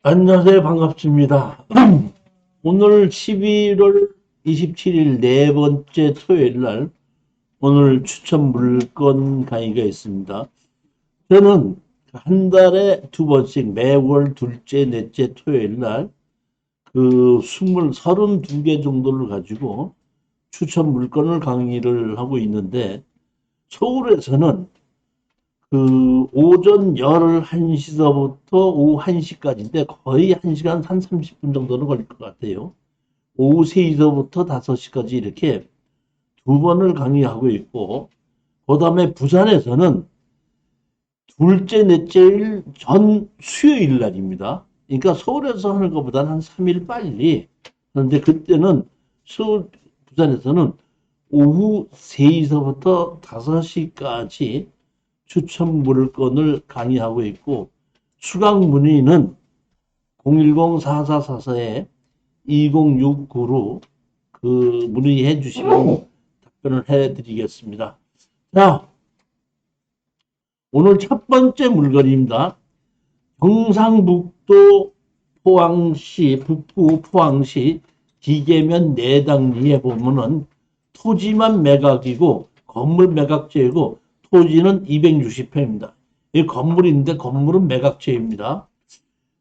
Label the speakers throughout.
Speaker 1: 안녕하세요. 반갑습니다. 오늘 11월 27일 네 번째 토요일 날 오늘 추천 물건 강의가 있습니다. 저는 한 달에 두 번씩 매월 둘째, 넷째 토요일 날 그 32개 정도를 가지고 추천 물건을 강의를 하고 있는데 서울에서는 그 오전 11시서부터 오후 1시까지인데 거의 1시간 한 30분 정도는 걸릴 것 같아요. 오후 3시서부터 5시까지 이렇게 두 번을 강의하고 있고, 그 다음에 부산에서는 둘째, 넷째 일 전 수요일 날입니다. 그러니까 서울에서 하는 것보다는 한 3일 빨리. 그런데 그때는 부산에서는 오후 3시서부터 5시까지 추천 물건을 강의하고 있고, 수강 문의는 010-4444-2069로 그 문의해 주시면 답변을 해 드리겠습니다. 자, 오늘 첫 번째 물건입니다. 경상북도 포항시, 북부 포항시 기계면 내당리에 보면은 토지만 매각이고 건물 매각제이고 토지는 260평입니다. 이 건물인데 건물은 매각제입니다.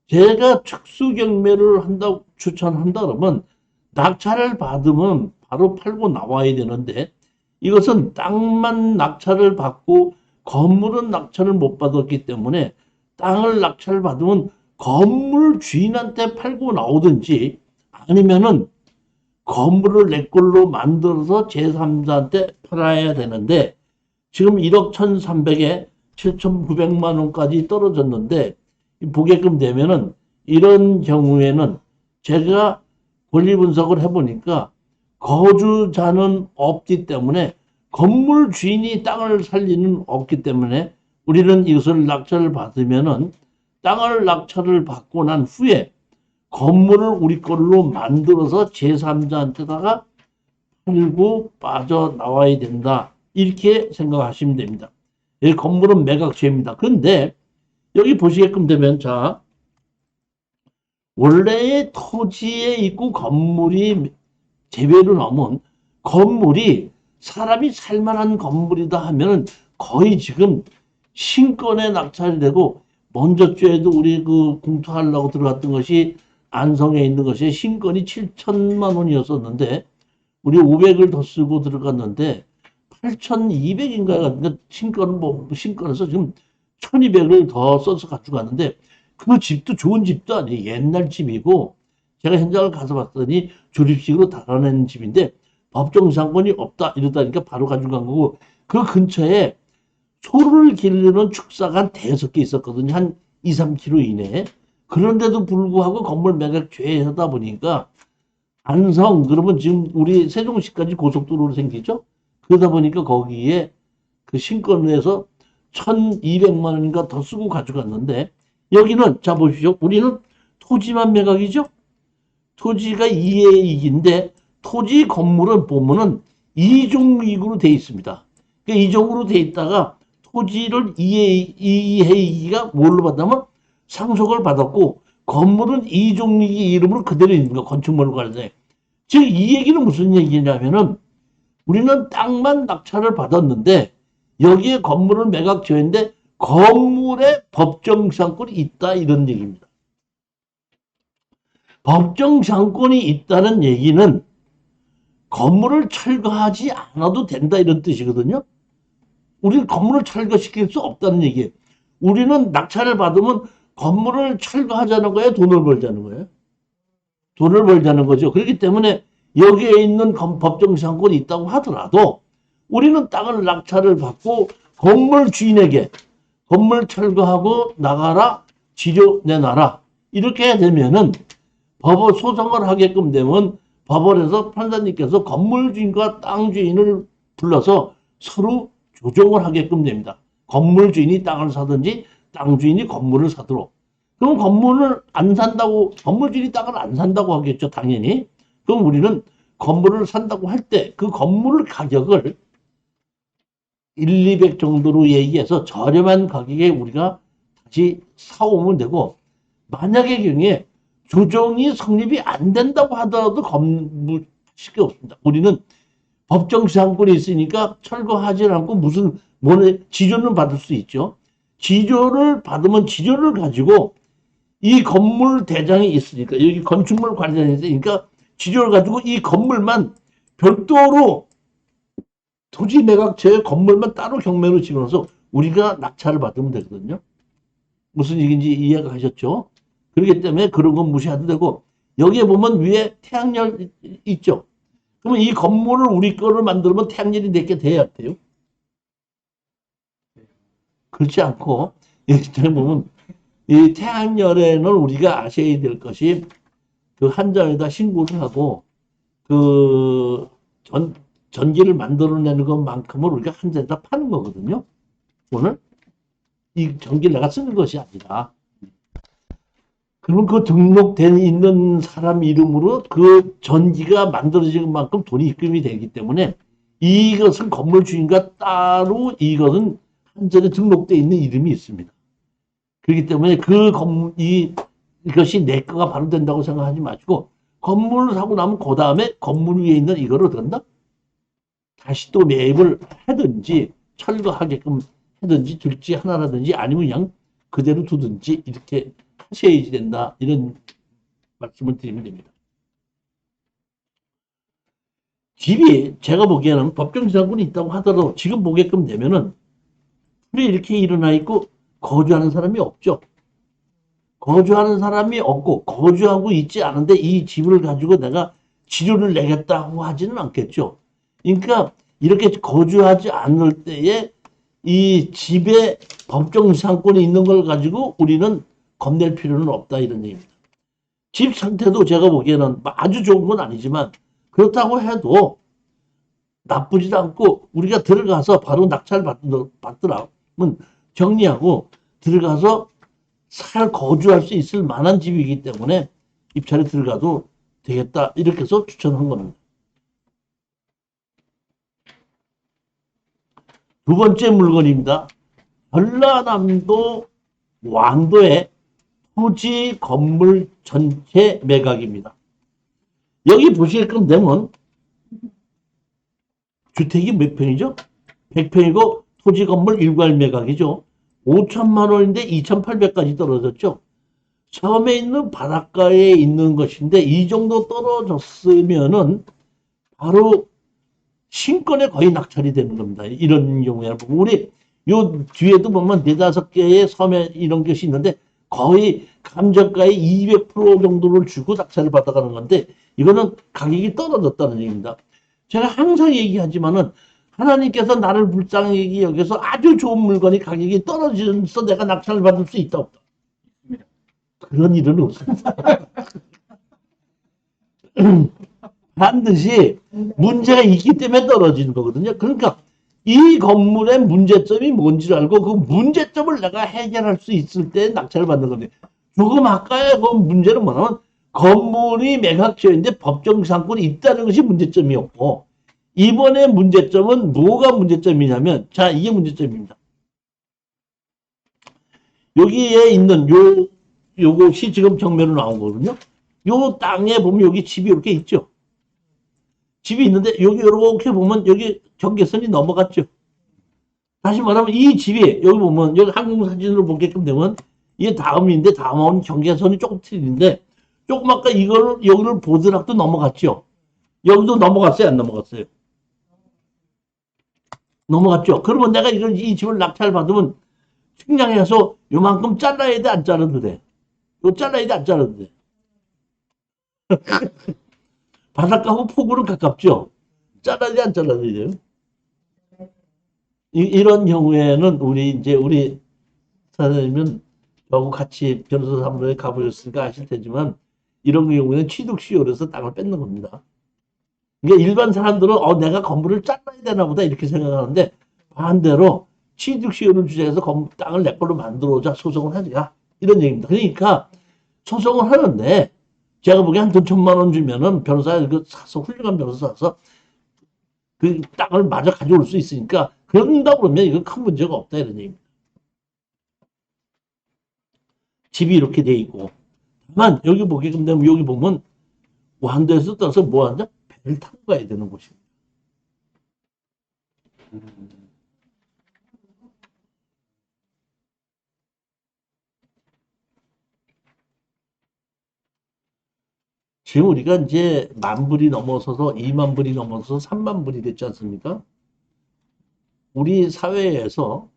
Speaker 1: 제가 특수 경매를 한다고 추천한다 그러면 낙찰을 받으면 바로 팔고 나와야 되는데 이것은 땅만 낙찰을 받고 건물은 낙찰을 못 받았기 때문에 땅을 낙찰 받으면 건물 주인한테 팔고 나오든지 아니면은 건물을 내 걸로 만들어서 제3자한테 팔아야 되는데 지금 1억 1,300에 7,900만 원까지 떨어졌는데 보게끔 되면은 이런 경우에는 제가 권리 분석을 해보니까 거주자는 없기 때문에 건물 주인이 땅을 살 리는 없기 때문에 우리는 이것을 낙찰을 받으면은 땅을 낙찰을 받고 난 후에 건물을 우리 걸로 만들어서 제3자한테다가 팔고 빠져나와야 된다. 이렇게 생각하시면 됩니다. 이 건물은 매각죄입니다. 그런데 여기 보시게끔 되면 자 원래의 토지에 있고 건물이 재배를 하면 건물이 사람이 살만한 건물이다 하면 거의 지금 신권에 낙찰이 되고 먼저 주에도 우리 그 공투하려고 들어갔던 것이 안성에 있는 것이 신권이 7천만 원이었었는데 우리 500을 더 쓰고 들어갔는데 8,200인가 그러니까 신권에서 지금 1,200을 더 써서 가지고 갔는데 그 집도 좋은 집도 아니에요. 옛날 집이고 제가 현장을 가서 봤더니 조립식으로 달아낸 집인데 법정 상권이 없다 이러다니까 바로 가지고 간 거고 그 근처에 소를 기르는 축사가 한 5개 있었거든요. 한 2, 3km 이내에. 그런데도 불구하고 건물 매각 죄하다 보니까 안성 그러면 지금 우리 세종시까지 고속도로로 생기죠. 그러다 보니까 거기에 그 신권에서 1,200만 원인가 더 쓰고 가져갔는데 여기는 자 보십시오. 우리는 토지만 매각이죠. 토지가 이해이익인데 토지 건물은 보면은 이종이익으로 돼 있습니다. 그러니까 이종으로 돼 있다가 토지를 이해이익이가 뭘로 받냐면 상속을 받았고 건물은 이종이익 이름으로 그대로 있는 거 건축물로 가는데 즉 이 얘기는 무슨 얘기냐면은 우리는 땅만 낙찰을 받았는데 여기에 건물을 매각 지었는데 건물에 법정상권이 있다 이런 얘기입니다. 법정상권이 있다는 얘기는 건물을 철거하지 않아도 된다 이런 뜻이거든요. 우리는 건물을 철거시킬 수 없다는 얘기예요. 우리는 낙찰을 받으면 건물을 철거하자는 거예요, 돈을 벌자는 거예요. 돈을 벌자는 거죠. 그렇기 때문에 여기에 있는 법정상권이 있다고 하더라도 우리는 땅을 낙찰을 받고 건물 주인에게 건물 철거하고 나가라, 지료 내놔라. 이렇게 되면은 법원 소송을 하게끔 되면 법원에서 판사님께서 건물 주인과 땅 주인을 불러서 서로 조정을 하게끔 됩니다. 건물 주인이 땅을 사든지 땅 주인이 건물을 사도록. 그럼 건물을 안 산다고, 건물 주인이 땅을 안 산다고 하겠죠, 당연히. 그럼 우리는 건물을 산다고 할 때 그 건물 가격을 1, 200 정도로 얘기해서 저렴한 가격에 우리가 다시 사오면 되고 만약의 경우에 조정이 성립이 안 된다고 하더라도 건물할 게 없습니다. 우리는 법정 지상권이 있으니까 철거하지 않고 무슨 뭐네 지조는 받을 수 있죠. 지조를 받으면 지조를 가지고 이 건물 대장이 있으니까 여기 건축물 관리장이 있으니까 지조를 가지고 이 건물만 별도로 토지 매각처의 건물만 따로 경매로 집어넣어서 우리가 낙찰을 받으면 되거든요. 무슨 얘기인지 이해가 가셨죠? 그렇기 때문에 그런 건 무시해도 되고 여기에 보면 위에 태양열 있죠. 그러면 이 건물을 우리 거를 만들면 태양열이 내게 돼야 돼요. 그렇지 않고 여기 보면 이 태양열에는 우리가 아셔야 될 것이 그 한전에다 신고를 하고 그 전기를 만들어내는 것만큼을 우리가 한전에다 파는 거거든요. 오늘 이 전기를 내가 쓰는 것이 아니라 그러면 그 등록돼 있는 사람 이름으로 그 전기가 만들어지는 만큼 돈이 입금이 되기 때문에 이것은 건물 주인과 따로 이것은 한전에 등록돼 있는 이름이 있습니다. 그렇기 때문에 그 건물 이것이 내 거가 바로 된다고 생각하지 마시고 건물을 사고 나면 그 다음에 건물 위에 있는 이거를 어떤다? 다시 또 매입을 하든지 철거하게끔 하든지 둘째 하나라든지 아니면 그냥 그대로 두든지 이렇게 하셔야지 된다. 이런 말씀을 드리면 됩니다. 집이 제가 보기에는 법정지상권이 있다고 하더라도 지금 보게끔 되면은 풀이 이렇게 일어나 있고 거주하는 사람이 없죠. 거주하는 사람이 없고 거주하고 있지 않은데 이 집을 가지고 내가 지료를 내겠다고 하지는 않겠죠. 그러니까 이렇게 거주하지 않을 때에 이 집에 법정지상권이 있는 걸 가지고 우리는 겁낼 필요는 없다 이런 얘기입니다. 집 상태도 제가 보기에는 아주 좋은 건 아니지만 그렇다고 해도 나쁘지도 않고 우리가 들어가서 바로 낙찰 받더라면 정리하고 들어가서 거주할 수 있을 만한 집이기 때문에 입찰에 들어가도 되겠다 이렇게 해서 추천한 겁니다. 두 번째 물건입니다. 전라남도 왕도의 토지 건물 전체 매각입니다. 여기 보시게끔 되면 주택이 몇 평이죠? 100평이고 토지 건물 일괄 매각이죠. 5천만 원인데 2,800까지 떨어졌죠. 섬에 있는 바닷가에 있는 것인데 이 정도 떨어졌으면은 바로 신권에 거의 낙찰이 되는 겁니다. 이런 경우에는 우리 요 뒤에도 보면 4-5개의 섬에 이런 것이 있는데 거의 감정가의 200% 정도를 주고 낙찰을 받아가는 건데 이거는 가격이 떨어졌다는 얘기입니다. 제가 항상 얘기하지만은 하나님께서 나를 불쌍히 여기서 아주 좋은 물건이 가격이 떨어져서 내가 낙찰을 받을 수 있다 없다. 그런 일은 없습니다. 반드시 문제가 있기 때문에 떨어지는 거거든요. 그러니까 이 건물의 문제점이 뭔지를 알고 그 문제점을 내가 해결할 수 있을 때 낙찰을 받는 건데 조금 아까의 그 문제는 뭐냐면 건물이 매각지어있는데 법정지상권이 있다는 것이 문제점이었고 이번에 문제점은 뭐가 문제점이냐면 자 이게 문제점입니다. 여기에 있는 요것이 지금 정면으로 나온 거거든요. 요 땅에 보면 여기 집이 이렇게 있죠. 집이 있는데 여기 이렇게 보면 여기 경계선이 넘어갔죠. 다시 말하면 이 집이 여기 보면 여기 항공사진으로 보게끔 되면 이게 다음인데 다음은 경계선이 조금 틀린데 조금 아까 이거를 여기를 보더라도 넘어갔죠. 여기도 넘어갔어요, 안 넘어갔어요? 넘어갔죠. 그러면 내가 이 집을 낙찰 받으면 측량해서 요만큼 잘라야 돼, 안 잘라도 돼? 이거 잘라야 돼, 안 잘라도 돼? 바닷가하고 폭우는 가깝죠. 잘라야 돼, 안 잘라야 돼요? 이런 경우에는 우리 사장님은 저하고 같이 변호사 사무소에 가보셨으니까 아실 테지만 이런 경우에는 취득시효로서 땅을 뺏는 겁니다. 그러니까 일반 사람들은 내가 건물을 잘라야 되나 보다 이렇게 생각하는데 반대로 취득시효를 주장해서 땅을 내 걸로 만들어오자 소송을 하자 이런 얘기입니다. 그러니까 소송을 하는데 제가 보기에 한 돈 1,000만 원 주면은 변호사 사서 훌륭한 변호사 사서 그 땅을 마저 가져올 수 있으니까 그런다 그러면 이건 큰 문제가 없다 이런 얘기입니다. 집이 이렇게 돼 있고 다만 여기 보게끔 되면 여기 보면 완도에서 떠서 뭐 한다? 배를 타고 가야 되는 곳입니다. 지금 우리가 이제 10,000불이 넘어서서 20,000불이 넘어서 30,000불이 됐지 않습니까? 우리 사회에서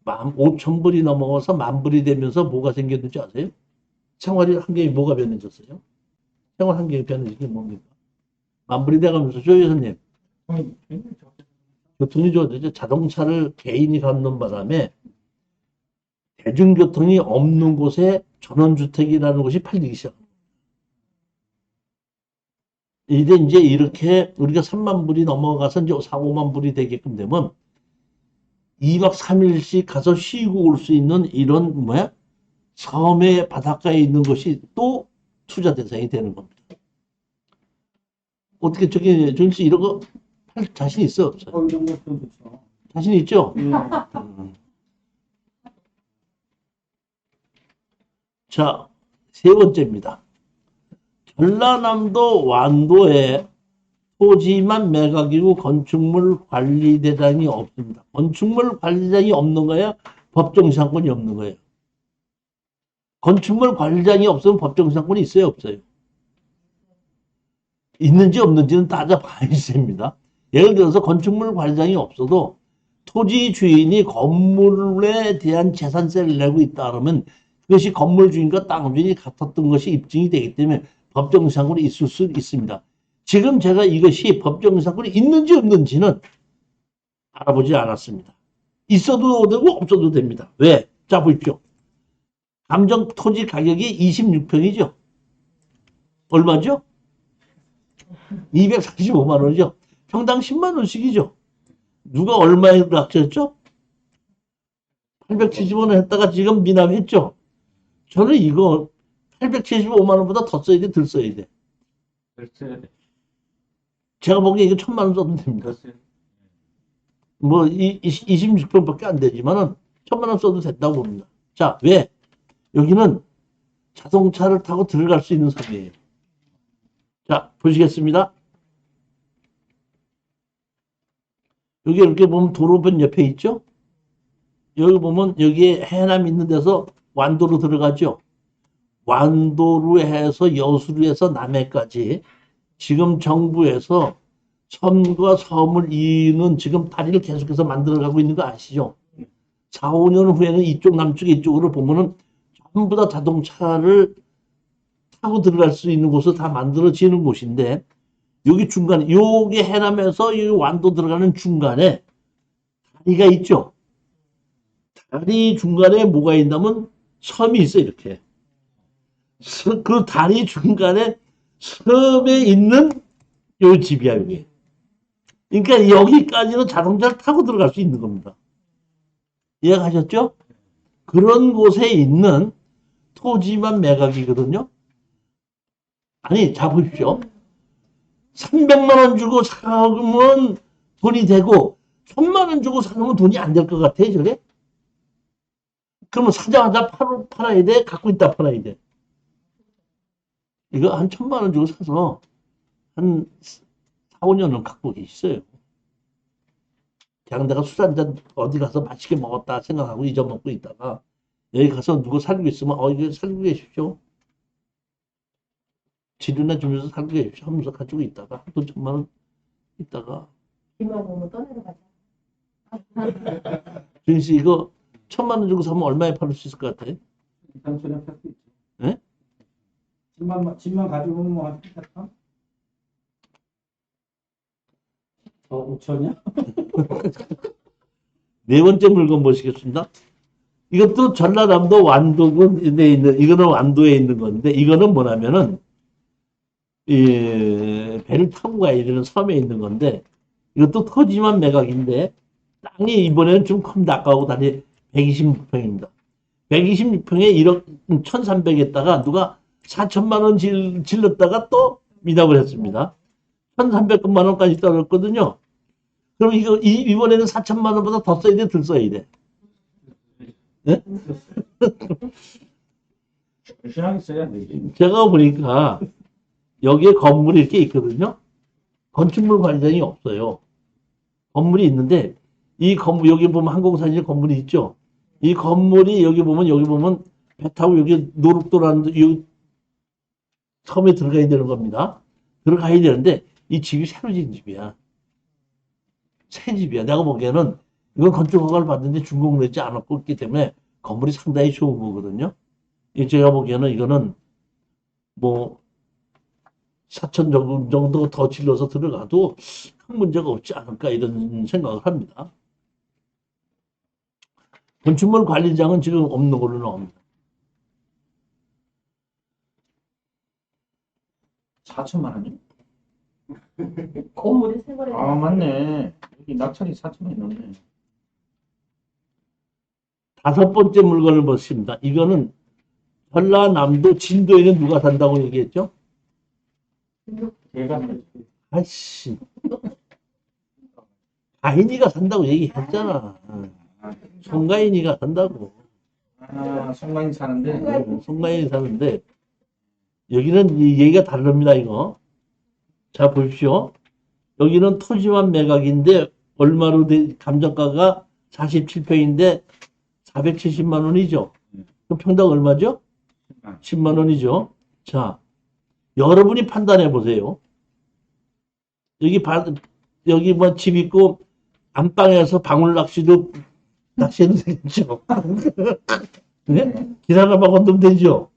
Speaker 1: 15,000불이 넘어서 10,000불이 되면서 뭐가 생겼는지 아세요? 생활 환경이 뭐가 변해졌어요? 생활 환경이 변해진 게 뭡니까? 10,000불이 돼가면서 조 교수님, 교통이 좋아졌죠. 자동차를 개인이 갖는 바람에 대중교통이 없는 곳에 전원주택이라는 것이 팔리기 시작합니다. 이제 이렇게 우리가 30,000불이 넘어가서 이제 4, 5,000불이 되게끔 되면 2박 3일씩 가서 쉬고 올 수 있는 이런 섬의 바닷가에 있는 것이 또 투자 대상이 되는 겁니다. 어떻게 저기 정씨 이런 거 할 자신 있어 없어요?
Speaker 2: 이런 것도 좋죠.
Speaker 1: 자신 있죠?
Speaker 2: 예.
Speaker 1: 자, 세 번째입니다. 전라남도 완도에 토지만 매각이고 건축물 관리대장이 없습니다. 건축물 관리장이 없는 거예요? 법정상권이 없는 거예요? 건축물 관리장이 없으면 법정상권이 있어요? 없어요? 있는지 없는지는 따져봐야 됩니다. 예를 들어서 건축물 관리장이 없어도 토지 주인이 건물에 대한 재산세를 내고 있다 그러면 그것이 건물 주인과 땅 주인이 같았던 것이 입증이 되기 때문에 법정상권이 있을 수 있습니다. 지금 제가 이것이 법정상권이 있는지 없는지는 알아보지 않았습니다. 있어도 되고 없어도 됩니다. 왜? 자, 보십시오. 감정 토지 가격이 26평이죠. 얼마죠? 245만 원이죠. 평당 10만 원씩이죠. 누가 얼마에 낙찰했죠? 870원 했다가 지금 미납했죠. 저는 이거 875만 원보다 더 써야 돼, 덜 써야 돼. 제가 보기에 이거 1,000만 원 써도 됩니다. 뭐 26평밖에 안 되지만은 1,000만 원 써도 된다고 봅니다. 자, 왜? 여기는 자동차를 타고 들어갈 수 있는 섬이에요. 자, 보시겠습니다. 여기 이렇게 보면 도로변 옆에 있죠? 여기 보면 여기에 해남 있는 데서 완도로 들어가죠? 완도로 해서 여수로 해서 남해까지 지금 정부에서 섬과 섬을 이으는 지금 다리를 계속해서 만들어가고 있는 거 아시죠? 4, 5년 후에는 이쪽 남쪽에 이쪽으로 보면은 전부 다 자동차를 타고 들어갈 수 있는 곳을 다 만들어지는 곳인데 여기 중간에 여기 해남에서 여기 완도 들어가는 중간에 다리가 있죠. 다리 중간에 뭐가 있냐면 섬이 있어요. 이렇게 그 다리 중간에 섬에 있는 요 집이야 여기. 그러니까 여기까지는 자동차를 타고 들어갈 수 있는 겁니다. 이해가셨죠? 그런 곳에 있는 토지만 매각이거든요. 아니, 자 보십시오. 300만 원 주고 사면 돈이 되고 1,000만 원 주고 사면 돈이 안 될 것 같아, 저게? 그러면 사자마자 팔아야 돼? 갖고 있다 팔아야 돼? 이거 한 1,000만 원 주고 사서 한 4, 5년은 갖고 계시어요. 그냥 내가 술 한잔 어디 가서 맛있게 먹었다 생각하고 잊어먹고 있다가 여기 가서 누구 살고 있으면 이거 살고 계십시오. 치료나 주면서 살고 계십시오 하면서 가지고 있다가 또 1,000만 원 있다가
Speaker 3: 이만 보면 떠내려가자.
Speaker 1: 준씨 이거 1,000만 원 주고 사면 얼마에 팔을 수 있을 것 같아요?
Speaker 2: 일단 저녁 살수 있죠.
Speaker 1: 예?
Speaker 2: 집만 가지고 오면 뭐한 8,000? 5천이야?
Speaker 1: 네 번째 물건 보시겠습니다. 이것도 전라남도 완도에 있는, 이거는 완도에 있는 건데, 이거는 뭐냐면은, 배를 타고 가야 되는 섬에 있는 건데, 이것도 토지만 매각인데, 땅이 이번에는 좀 큽니다. 아까하고 달리 126평입니다. 126평에 1억 1,300에다가 누가 4천만 원 질렀다가 또 미납을 했습니다. 1,300만 원까지 떨어졌거든요. 그럼 이번에는 4천만 원보다 더 써야 돼, 덜 써야 돼? 네?
Speaker 2: 열심하게 써야 되지.
Speaker 1: 제가 보니까 여기에 건물이 이렇게 있거든요. 건축물 관리장이 없어요. 건물이 있는데 이 건물 여기 보면 항공사진 건물이 있죠. 이 건물이 여기 보면 배 타고 여기 노룩도라는 이 섬에 들어가야 되는 겁니다. 들어가야 되는데 이 집이 새로 지은 집이야. 새 집이야. 내가 보기에는 이건 건축 허가를 받는데 준공 내지 않았고 있기 때문에 건물이 상당히 좋은 거거든요. 제가 보기에는 이거는 뭐 4천 정도 더 질러서 들어가도 큰 문제가 없지 않을까 이런 생각을 합니다. 건축물 관리장은 지금 없는 걸로 나옵니다.
Speaker 2: 4천만 원이요?
Speaker 3: 건물이 생활에
Speaker 2: 아, 맞네. 여기 낙찰이 4천만 원이네.
Speaker 1: 다섯 번째 물건을 보십니다. 이거는 전라남도 진도에는 누가 산다고 얘기했죠?
Speaker 2: 걔가
Speaker 1: 아씨, 가인이가 산다고 얘기했잖아. 송가인이가 산다고.
Speaker 2: 송가인 사는데.
Speaker 1: 송가인이 사는데 여기는 이 얘기가 다릅니다. 이거. 자 보십시오. 여기는 토지만 매각인데 얼마로 감정가가 47평인데 470만 원이죠. 그럼 평당 얼마죠? 10만 원이죠. 자, 여러분이 판단해 보세요. 여기 뭐 집 있고 안방에서 방울 낚시도 낚시해도 되겠죠. 네? 길 하나만 건너면 되죠.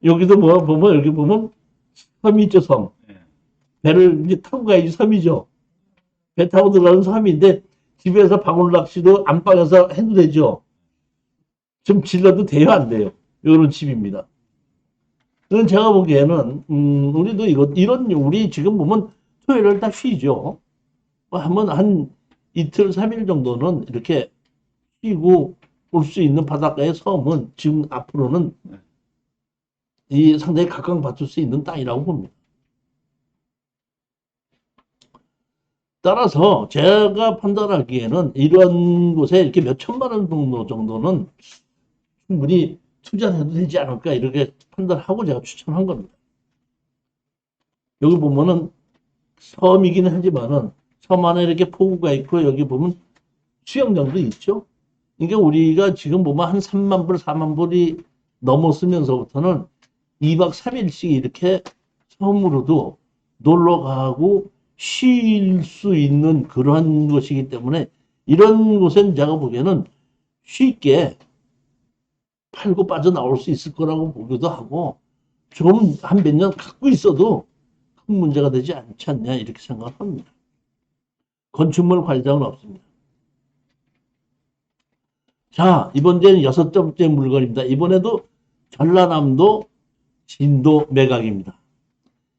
Speaker 1: 여기도 뭐 보면 여기 보면 섬이 있죠, 섬. 배를 이제 타고 가야지 섬이죠. 배 타고 들어가는 섬인데 집에서 방울 낚시도 안방에서 해도 되죠. 좀 질러도 돼요, 안 돼요? 이런 집입니다. 그건 제가 보기에는 우리도 이런 우리 지금 보면 토요일을 다 쉬죠. 한번 한 이틀, 3일 정도는 이렇게 쉬고 올 수 있는 바닷가의 섬은 지금 앞으로는 이 상당히 각광받을 수 있는 땅이라고 봅니다. 따라서 제가 판단하기에는 이런 곳에 이렇게 몇 천만 원 정도는 충분히 투자를 해도 되지 않을까 이렇게 판단하고 제가 추천한 겁니다. 여기 보면은 섬이긴 하지만은 섬 안에 이렇게 포구가 있고 여기 보면 수영장도 있죠. 그러니까 우리가 지금 보면 한 3만 불, 4만 불이 넘었으면서부터는 2박 3일씩 이렇게 섬으로도 놀러 가고 쉴 수 있는 그러한 것이기 때문에 이런 곳엔 제가 보기에는 쉽게 팔고 빠져나올 수 있을 거라고 보기도 하고 좀 한 몇 년 갖고 있어도 큰 문제가 되지 않지 않냐 이렇게 생각합니다. 건축물 관리장은 없습니다. 자, 이번에는 여섯 번째 물건입니다. 이번에도 전라남도 진도 매각입니다.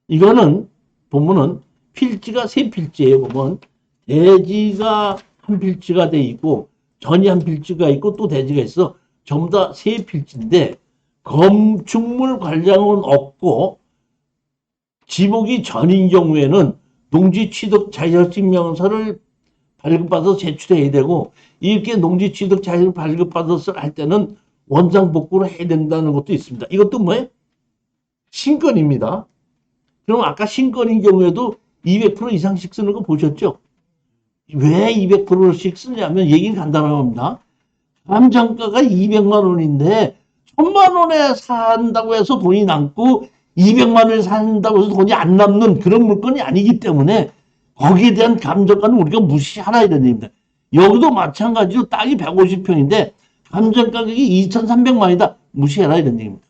Speaker 1: 이거는 보면은 필지가 세 필지예요. 보면 대지가 한 필지가 돼 있고 전이 한 필지가 있고 또 대지가 있어. 전부 다 세 필지인데 건축물 관리장은 없고 지목이 전인 경우에는 농지 취득 자격증명서를 발급받아서 제출해야 되고 이렇게 농지 취득 자격 발급받아서 할 때는 원상 복구를 해야 된다는 것도 있습니다. 이것도 뭐예요? 신건입니다. 그럼 아까 신건인 경우에도 200% 이상씩 쓰는 거 보셨죠? 왜 200%씩 쓰냐면 얘기는 간단한 겁니다. 감정가가 200만 원인데 1000만 원에 산다고 해서 돈이 남고 200만 원에 산다고 해서 돈이 안 남는 그런 물건이 아니기 때문에 거기에 대한 감정가는 우리가 무시하라 이런 얘기입니다. 여기도 마찬가지로 땅이 150평인데 감정 가격이 2,300만이다. 무시해라 이런 얘기입니다.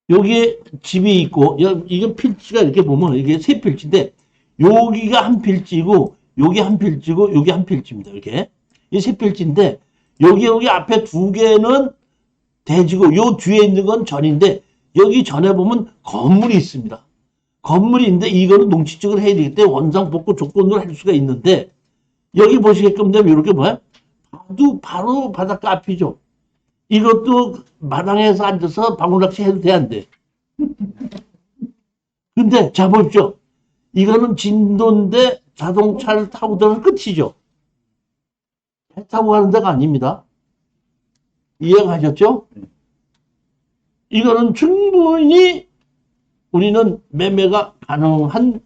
Speaker 1: 여기에 집이 있고 이게 필지가 이렇게 보면 이게 세 필지인데 여기가 한 필지고 여기 한 필지고 여기 한 필지입니다. 이렇게 이 세 필지인데 여기 앞에 두 개는 대지고 요 뒤에 있는 건 전인데 여기 전에 보면 건물이 있습니다. 건물인데 이거는 농지적으로 해야 되기 때문에 원상 복구 조건으로 할 수가 있는데 여기 보시게끔 되면 이렇게 뭐야? 바로 바닷가 앞이죠. 이것도 마당에서 앉아서 방울낚시 해도 돼, 안 돼? 근데 자 보십시오. 이거는 진도인데 자동차를 타고 들어서 끝이죠. 배 타고 가는 데가 아닙니다. 이해가셨죠? 이거는 충분히 우리는 매매가 가능한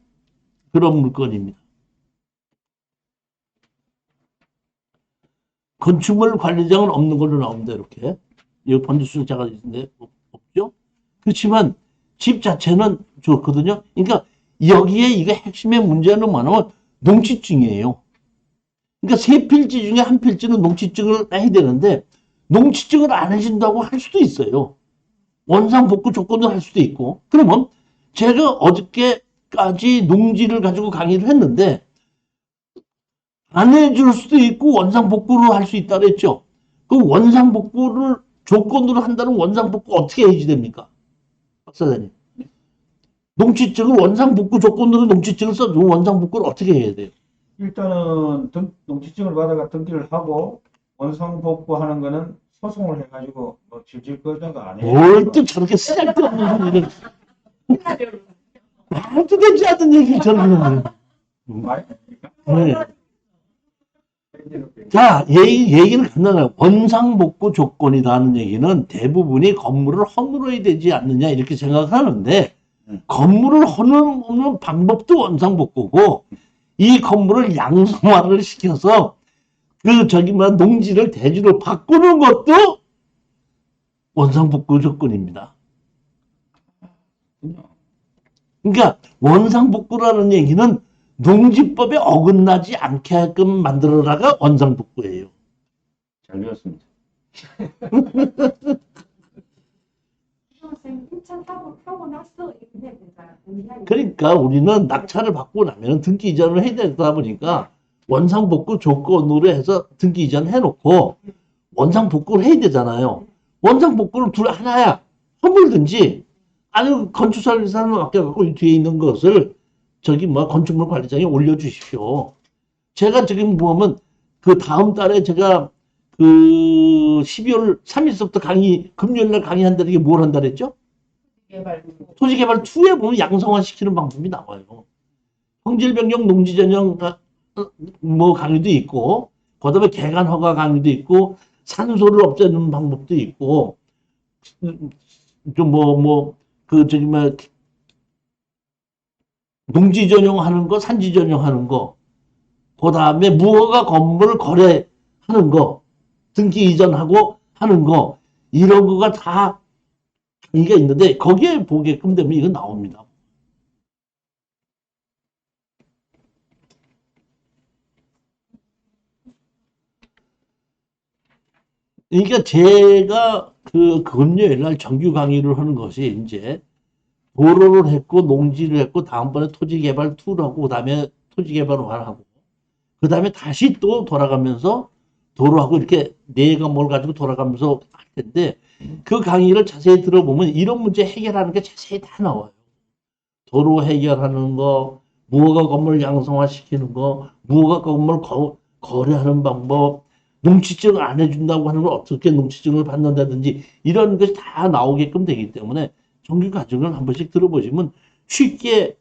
Speaker 1: 그런 물건입니다. 건축물 관리장은 없는 걸로 나옵니다. 이렇게. 여기 펀드 수익자가 있는데 없죠? 그렇지만 집 자체는 좋거든요. 그러니까 여기에 이게 핵심의 문제는 뭐냐면 농지증이에요. 그러니까 세 필지 중에 한 필지는 농지증을 해야 되는데 농지증을 안 해준다고 할 수도 있어요. 원상복구 조건도 할 수도 있고. 그러면 제가 어저께까지 농지를 가지고 강의를 했는데 안 해줄 수도 있고 원상복구를 할 수 있다 그랬죠. 그 원상복구를 조건으로 한다는 원상복구 어떻게 해야지 됩니까? 박사장님. 농지증을 원상복구 조건으로 농지증을 써주면 원상복구를 어떻게 해야 돼요?
Speaker 2: 일단은 농지증을 받아가 등기를 하고 원상복구하는 거는 소송을 해가지고 뭐 질질 끌다가 안 해요.
Speaker 1: 뭘 또 저렇게 쓸데없는 소리를 말도 되지 않는 얘기를 저렇게 하는
Speaker 2: 많이
Speaker 1: 네. 자, 얘기는 간단해요. 원상복구 조건이라는 얘기는 대부분이 건물을 허물어야 되지 않느냐 이렇게 생각하는데 건물을 허무는 방법도 원상복구고 이 건물을 양성화를 시켜서 농지를 대지로 바꾸는 것도 원상복구 조건입니다. 그러니까 원상복구라는 얘기는 농지법에 어긋나지 않게끔 만들어라가 원상복구예요.
Speaker 2: 잘 배웠습니다.
Speaker 3: 선생님 1차 타고 났어 이렇게 해야 되잖아.
Speaker 1: 그러니까 우리는 낙찰을 받고 나면 등기 이전을 해야 되다 보니까 원상복구 조건으로 해서 등기 이전 해놓고 원상복구를 해야 되잖아요. 원상복구를 하나야. 허물든지 아니면 건축사를 맡겨갖고 뒤에 있는 것을 건축물 관리장에 올려주십시오. 제가 지금 보면 그 다음 달에 제가 그 12월 3일서부터 금요일날 강의한다는 게 뭘 한다 그랬죠? 토지개발 2에 보면 양성화 시키는 방법이 나와요. 성질변경 농지전형 강의도 있고, 그 다음에 개간허가 강의도 있고, 산소를 없애는 방법도 있고, 농지 전용하는 거, 산지 전용하는 거, 그 다음에 무허가 건물 거래하는 거, 등기 이전하고 하는 거, 이런 거가 다 이게 있는데 거기에 보게끔 되면 이거 나옵니다. 그러니까 제가 금요일 날 정규 강의를 하는 것이 이제 도로를 했고 농지를 했고 다음번에 토지개발 2를 하고 그다음에 토지개발 1을 하고 그다음에 다시 또 돌아가면서 도로하고 이렇게 네 건물 가지고 돌아가면서 할 텐데 그 강의를 자세히 들어보면 이런 문제 해결하는 게 자세히 다 나와요. 도로 해결하는 거, 무허가 건물 양성화 시키는 거, 무허가 건물 거래하는 방법, 농지증을 안 해준다고 하는 걸 어떻게 농지증을 받는다든지 이런 것이 다 나오게끔 되기 때문에 정규 과정을 한 번씩 들어보시면 쉽게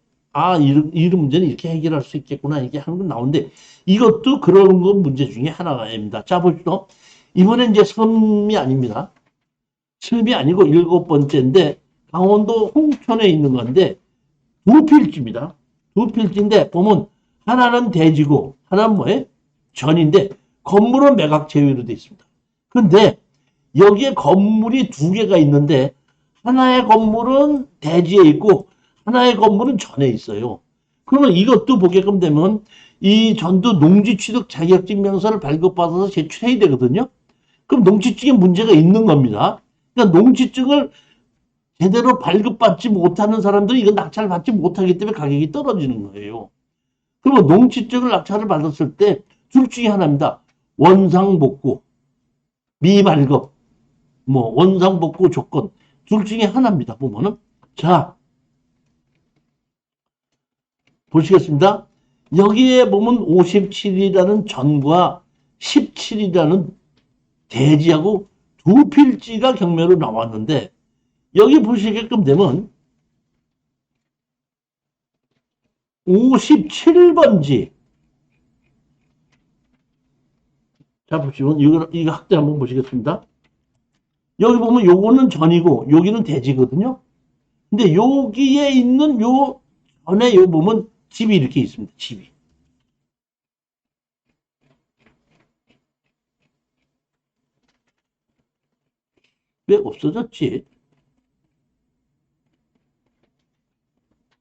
Speaker 1: 이런 문제는 이렇게 해결할 수 있겠구나 이렇게 하는 건 나오는데 이것도 그런 거 문제 중에 하나입니다. 자 보시죠. 이번엔 이제 섬이 아닙니다. 섬이 아니고 7번째인데 강원도 홍천에 있는 건데 두 필지입니다. 두 필지인데 보면 하나는 대지고 하나는 뭐예요? 전인데 건물은 매각 제외로 되어 있습니다. 그런데 여기에 건물이 두 개가 있는데 하나의 건물은 대지에 있고 하나의 건물은 전에 있어요. 그러면 이것도 보게끔 되면 이 전도 농지취득 자격증명서를 발급받아서 제출해야 되거든요. 그럼 농지증에 문제가 있는 겁니다. 그러니까 농지증을 제대로 발급받지 못하는 사람들은 이건 낙찰을 받지 못하기 때문에 가격이 떨어지는 거예요. 그러면 농지증을 낙찰을 받았을 때 둘 중에 하나입니다. 원상복구, 미발급, 원상복구 조건 둘 중에 하나입니다. 보면은 자 보시겠습니다. 여기에 보면 57이라는 전과 17이라는 대지하고 두 필지가 경매로 나왔는데 여기 보시게끔 되면 57번지 자, 보시면, 이거 학대 한번 보시겠습니다. 여기 보면 요거는 전이고, 여기는 대지거든요. 근데 여기에 있는 요 전에 요 보면 집이 이렇게 있습니다. 집이. 왜 없어졌지?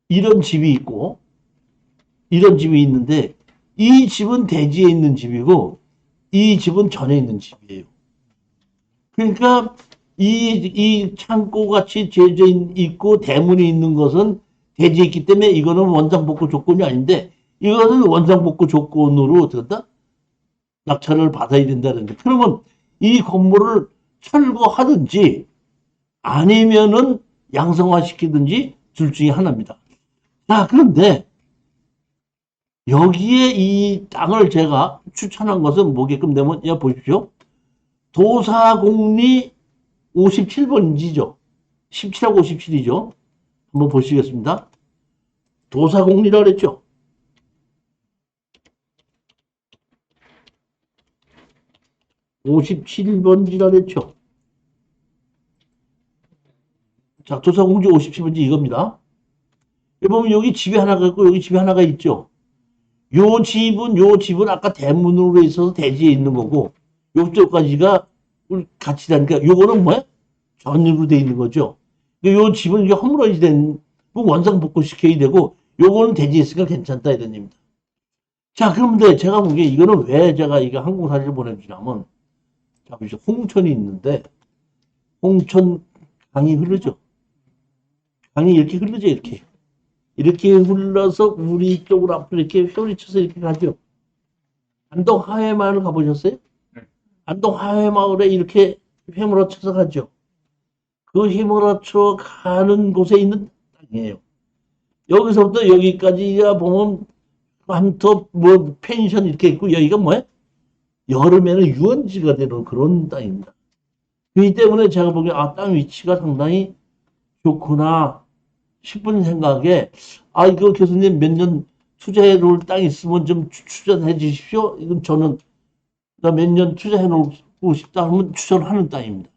Speaker 1: 이런 집이 있고, 이런 집이 있는데, 이 집은 대지에 있는 집이고, 이 집은 전에 있는 집이에요. 그러니까, 이 창고 같이 재져 있고, 대문이 있는 것은 대지에 있기 때문에 이거는 원상복구 조건이 아닌데, 이거는 원상복구 조건으로 어떻다 낙찰을 받아야 된다는 거. 그러면 이 건물을 철거하든지, 아니면은 양성화시키든지, 둘 중에 하나입니다. 자, 그런데, 여기에 이 땅을 제가 추천한 것은 뭐게끔 되면, 야, 보십시오. 도사공리 57번지죠. 17하고 57이죠. 한번 보시겠습니다. 도사공리라 그랬죠. (57번지라) 그랬죠. 자, 도사공리 57번지 이겁니다. 여기 보면 여기 집이 하나가 있고 여기 집이 하나가 있죠. 요 집은 아까 대문으로 있어서 대지에 있는 거고, 요쪽까지가 같이 다니까, 요거는 뭐야? 전으로 돼 있는 거죠. 요 집은 이게 허물어지 된, 원상 복구시켜야 되고, 요거는 대지에 있으니까 괜찮다, 이런 얘기입니다. 자, 그런데 제가 보기에 이거는 왜 제가 이거 항공사를 보내주냐면, 자, 보시죠. 홍천이 있는데, 홍천 강이 흐르죠. 강이 이렇게 흐르죠, 이렇게. 이렇게 흘러서 우리 쪽으로 앞으로 이렇게 휘어리쳐서 이렇게 가죠. 안동 하회마을 가보셨어요? 안동 하회마을에 이렇게 휘몰아쳐서 가죠. 그 휘몰아쳐 가는 곳에 있는 땅이에요. 여기서부터 여기까지가 보면 한터 뭐 펜션 이렇게 있고, 여기가 뭐예요? 여름에는 유원지가 되는 그런 땅입니다. 그렇기 때문에 제가 보기에 땅 위치가 상당히 좋구나 싶은 생각에, 이거 교수님 몇 년 투자해 놓을 땅 있으면 좀 추천해 주십시오. 이건 저는 몇 년 투자해 놓고 싶다 하면 추천하는 땅입니다.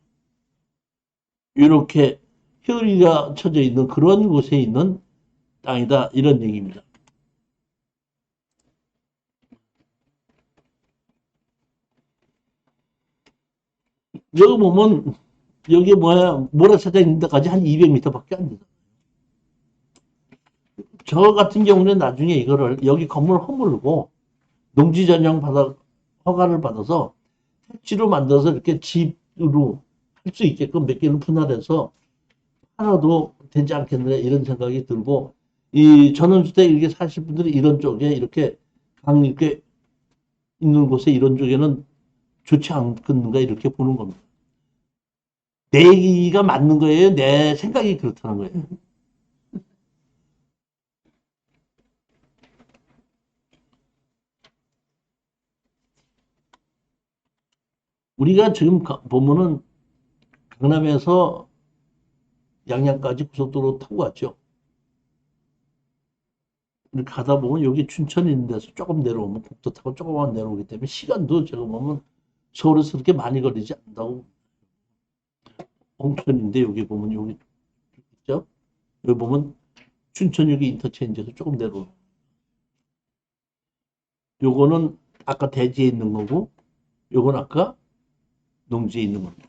Speaker 1: 이렇게 혈이가 쳐져 있는 그런 곳에 있는 땅이다, 이런 얘기입니다. 여기 보면 여기 뭐야, 모래사장 있는 데까지 한 200m밖에 안 돼요. 저 같은 경우는 나중에 이거를 여기 건물 허물고 농지 전용 허가를 받아서 택지로 만들어서 이렇게 집으로 할 수 있게끔 몇 개를 분할해서 팔아도 되지 않겠느냐, 이런 생각이 들고, 이 전원주택 이렇게 사실 분들이 이런 쪽에 이렇게 강 이렇게 있는 곳에 이런 쪽에는 좋지 않겠는가, 이렇게 보는 겁니다. 내 얘기가 맞는 거예요? 내 생각이 그렇다는 거예요? 우리가 지금 보면은 강남에서 양양까지 고속도로 타고 갔죠. 이렇게 가다 보면 여기 춘천 있는 데서 조금 내려오면 국도 타고 조금만 내려오기 때문에 시간도 제가 보면 서울에서 그렇게 많이 걸리지 않는다고. 홍천인데 여기 보면 여기 있죠. 여기 보면 춘천 여기 인터체인지에서 조금 내려오고. 요거는 아까 대지에 있는 거고, 요건 아까 농지에 있는 겁니다.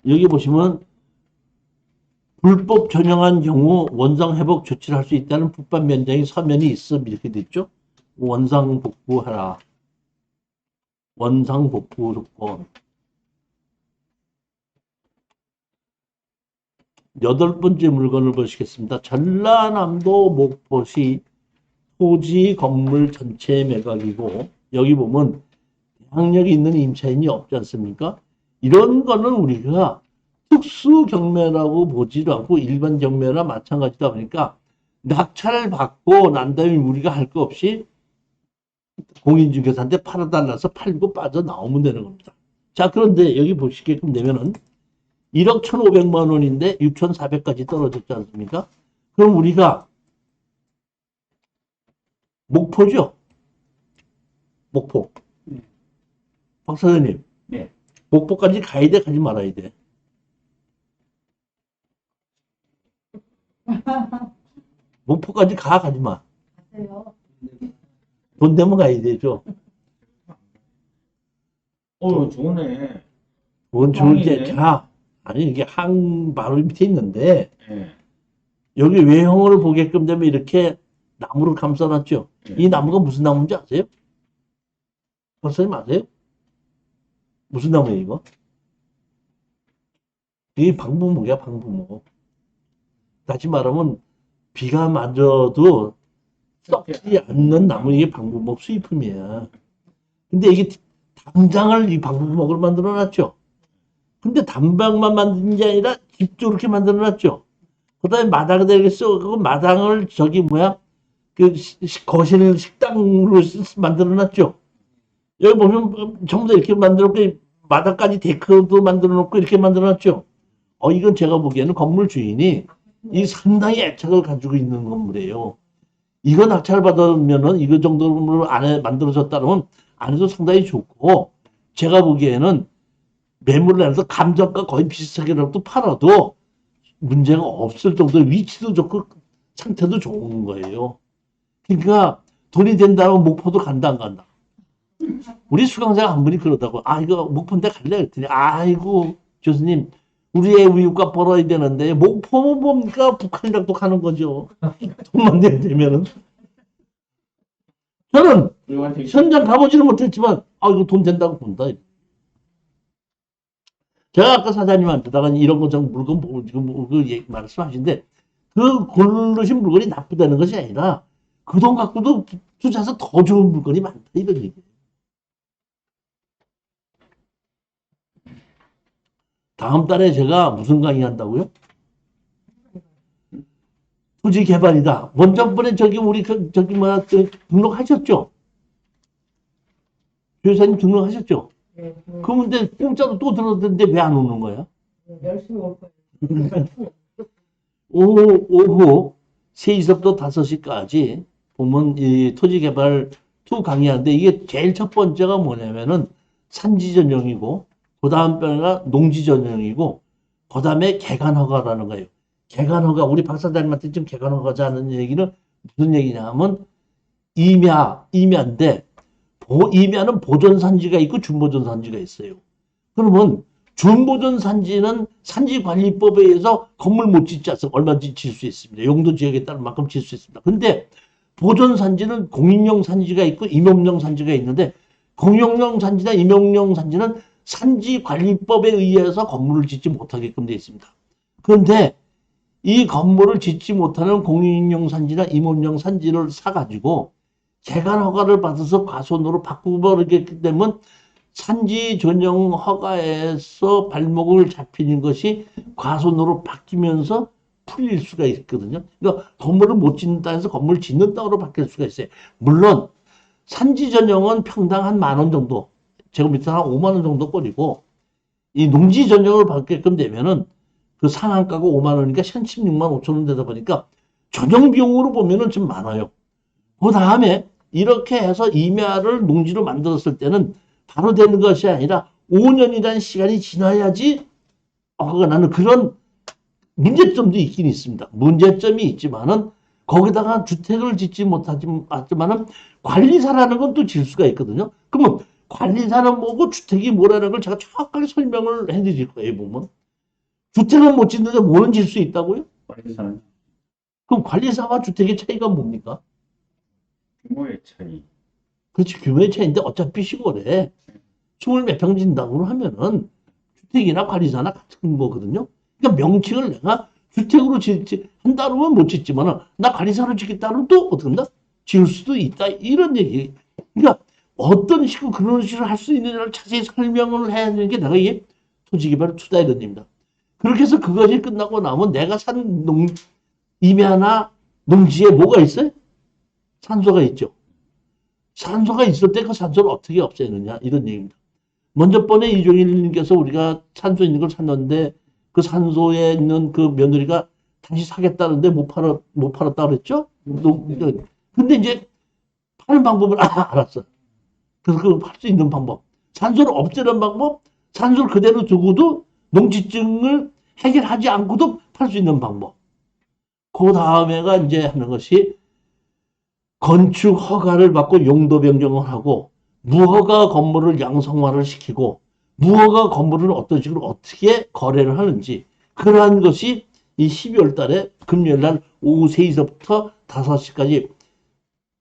Speaker 1: 여기 보시면 불법 전용한 경우 원상 회복 조치를 할 수 있다는 불법 면적의 서면이 있음, 이렇게 돼 있죠. 원상 복구하라. 원상 복구 조건. 8번째 물건을 보시겠습니다. 전라남도 목포시 토지 건물 전체 매각이고, 여기 보면 대항력이 있는 임차인이 없지 않습니까? 이런 거는 우리가 특수 경매라고 보지도 않고 일반 경매나 마찬가지다 보니까 낙찰을 받고 난 다음에 우리가 할 거 없이 공인중개사한테 팔아달라서 팔고 빠져나오면 되는 겁니다. 자, 그런데 여기 보시게끔 되면은 1억 1,500만 원인데 6,400까지 떨어졌지 않습니까? 그럼 우리가 목포죠. 목포.
Speaker 2: 네.
Speaker 1: 박 사장님.
Speaker 2: 네.
Speaker 1: 목포까지 가야 돼, 가지 말아야 돼? 목포까지 가지 마.
Speaker 3: 가세요.
Speaker 1: 돈 되면 가야 되죠.
Speaker 2: 좋네.
Speaker 1: 돈 좋은데,
Speaker 2: 땅이네.
Speaker 1: 자. 아니, 이게 항 바로 밑에 있는데,
Speaker 2: 예.
Speaker 1: 여기 외형을 보게끔 되면 이렇게 나무를 감싸놨죠.
Speaker 2: 예.
Speaker 1: 이 나무가 무슨 나무인지 아세요? 박사님 아세요? 무슨 나무예요, 이거? 이게 방부목이야, 방부목. 다시 말하면, 비가 맞아도 썩지 않는 나무, 이게 방부목 수입품이야. 근데 이게 담장을 이 방부목으로 만들어 놨죠. 근데 담장만 만든 게 아니라 집도 이렇게 만들어 놨죠. 그 다음에 마당에다 이렇게 그 마당을 거실 식당으로 만들어 놨죠. 여기 보면 전부 다 이렇게 만들어 놓고, 마당까지 데크도 만들어 놓고 이렇게 만들어 놨죠. 이건 제가 보기에는 건물 주인이 이 상당히 애착을 가지고 있는 건물이에요. 이거 낙찰 받으면은 이거 정도로 안에 만들어졌다면 안에도 상당히 좋고, 제가 보기에는 매물을 내서 감정가 거의 비슷하게라도 팔아도 문제가 없을 정도의 위치도 좋고 상태도 좋은 거예요. 그러니까 돈이 된다면 목포도 간다 안 간다. 우리 수강생 한 분이 그러다고, 이거 목포인데 갈래? 그랬더니, 아이고 교수님, 우리의 우유값 벌어야 되는데 목포는 뭡니까? 북한이랑 또 가는 거죠. 돈만 되면은. 저는 현장 가보지는 못했지만 이거 돈 된다고 본다. 제가 아까 사장님한테다가 이런 것좀 물건 보고 지금 말씀하신데, 그 고르신 물건이 나쁘다는 것이 아니라 그 돈 갖고도 투자해서 더 좋은 물건이 많다, 이런 얘기예요. 다음 달에 제가 무슨 강의 한다고요? 토지 개발이다. 먼저 번에 우리 등록하셨죠? 교사님 등록하셨죠?
Speaker 3: 네,
Speaker 1: 그러면 근데 공짜로 또 들었는데 왜 안 오는 거야?
Speaker 3: 열심히 올 거예요.
Speaker 1: 오후 3시부터 5시까지 보면 이 토지개발 2 강의하는데, 이게 제일 첫 번째가 뭐냐면은 산지 전형이고, 그 다음 번가 농지 전형이고, 그 다음에 개간허가라는 거예요. 개간허가, 우리 박사장님한테 지금 개간허가자는 얘기는 무슨 얘기냐면, 임야인데, 임야는 보존산지가 있고 준보존산지가 있어요. 그러면 준보존산지는 산지관리법에 의해서 건물 못 짓지 않습니까? 얼마든지 질 수 있습니다. 용도 지역에 따른 만큼 질 수 있습니다. 근데 보존산지는 공인용 산지가 있고 임용용 산지가 있는데, 공인용 산지나 임용용 산지는 산지관리법에 의해서 건물을 짓지 못하게끔 되어 있습니다. 그런데 이 건물을 짓지 못하는 공인용 산지나 임용용 산지를 사가지고 개간 허가를 받아서 과손으로 바꾸고 그렇게 되면 산지 전용 허가에서 발목을 잡히는 것이 과손으로 바뀌면서 풀릴 수가 있거든요. 그러니까 건물을 못 짓는다 해서 건물을 짓는 땅으로 바뀔 수가 있어요. 물론 산지 전용은 평당 한 10,000원 정도, 제곱미터 한 5만 원 정도 꼴이고, 이 농지 전용을 받게끔 되면은 그 상한가가 5만 원이니까 16만 5천 원 되다 보니까 전용 비용으로 보면은 좀 많아요. 그 다음에 이렇게 해서 임야를 농지로 만들었을 때는 바로 되는 것이 아니라 5년이라는 시간이 지나야지 허가가 나는 그런 문제점도 있긴 있습니다. 문제점이 있지만은 거기다가 주택을 짓지 못하지만은 관리사라는 건 또 질 수가 있거든요. 그러면 관리사는 뭐고 주택이 뭐라는 걸 제가 정확하게 설명을 해드릴 거예요. 보면 주택은 못 짓는데 뭐는 질 수 있다고요?
Speaker 2: 관리사는
Speaker 1: 그럼 관리사와 주택의 차이가 뭡니까?
Speaker 2: 규모의 차이.
Speaker 1: 그렇지, 규모의 차이인데 어차피 시골에 20몇 평 진다고 하면은 주택이나 관리사나 같은 거거든요. 그러니까 명칭을 내가 주택으로 한다면 못 짓지만 나 관리사로 짓겠다면 또 어떻게 한다? 지을 수도 있다. 이런 얘기. 그러니까 어떤 식으로 그런 식으로 할 수 있느냐를 자세히 설명을 해야 되는 게 내가 이게 토지개발 투자 이런 입니다. 그렇게 해서 그것이 끝나고 나면 내가 산 임야나 농지에 뭐가 있어요? 산소가 있죠. 산소가 있을 때 그 산소를 어떻게 없애느냐 이런 얘기입니다. 먼저 번에 이종일님께서 우리가 산소 있는 걸 샀는데 그 산소에 있는 그 며느리가 다시 사겠다는데 못 팔았다 그랬죠? 근데 이제 파는 방법을 알았어. 그래서 그걸 팔 수 있는 방법. 산소를 없애는 방법, 산소를 그대로 두고도 농지증을 해결하지 않고도 팔 수 있는 방법. 그 다음에가 이제 하는 것이 건축 허가를 받고 용도 변경을 하고 무허가 건물을 양성화를 시키고 무허가 건물을 어떤 식으로 어떻게 거래를 하는지 그러한 것이 이 12월 달에 금요일 날 오후 3시부터 5시까지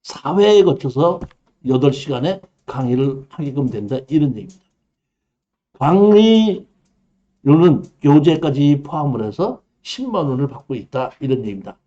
Speaker 1: 4회에 거쳐서 8시간에 강의를 하게끔 된다. 이런 얘기입니다. 강의료는 교재까지 포함을 해서 10만 원을 받고 있다. 이런 얘기입니다.